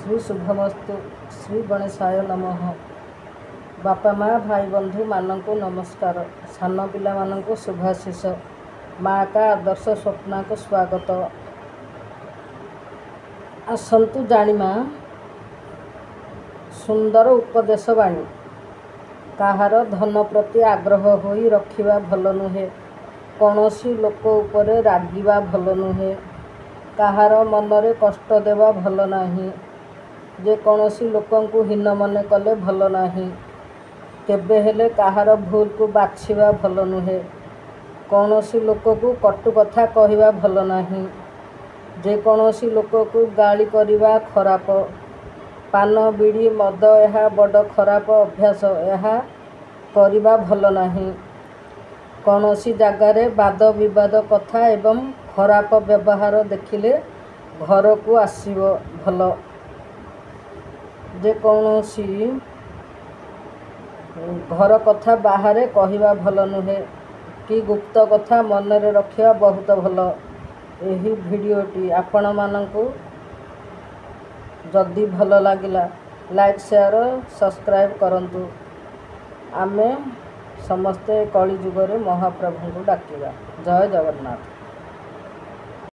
श्री शुभमस्तु। श्री गणेशाय नमः। बापा माँ भाई बंधु मानक नमस्कार। सान पिला मानक शुभाशीष। माँ का आदर्श स्वप्ना को स्वागत। आसतु जानिमा सुंदर उपदेश वाणी। कहार धन प्रति आग्रह होई रखिबा भल नुहे। कौनसी लोक उपरे रागिबा भल नुहे। कहार मनरे कष्ट देवा भल नाही। जे कौनसी लोकंकु हीन मने कले भल नाही। केबे हेले कहार भूल को बाछिबा भल नुहे। कौनसी लोककु कटु कथा कहिबा भल नाही। जे कौनसी लोककु गाली करिबा खराप। पान बीड़ी मद यह बड़ खराप अभ्यास। यह करिबा भल नाही। कौनसी जगारे वाद विवाद कथा एवं खराप व्यवहार देखिले घर को आसीबो भल। जे कौनसी घर कथा बाहरे कहिबा भल नुहे कि गुप्त कथा मनरे रखिबा बहुत भल। एही भिडियोटी आपण मानकु जदि भल लागिला लाइक शेयर सब्सक्राइब करंतु। आमे समस्ते कली जुगरे महाप्रभु को डाकिबा। जय जगन्नाथ।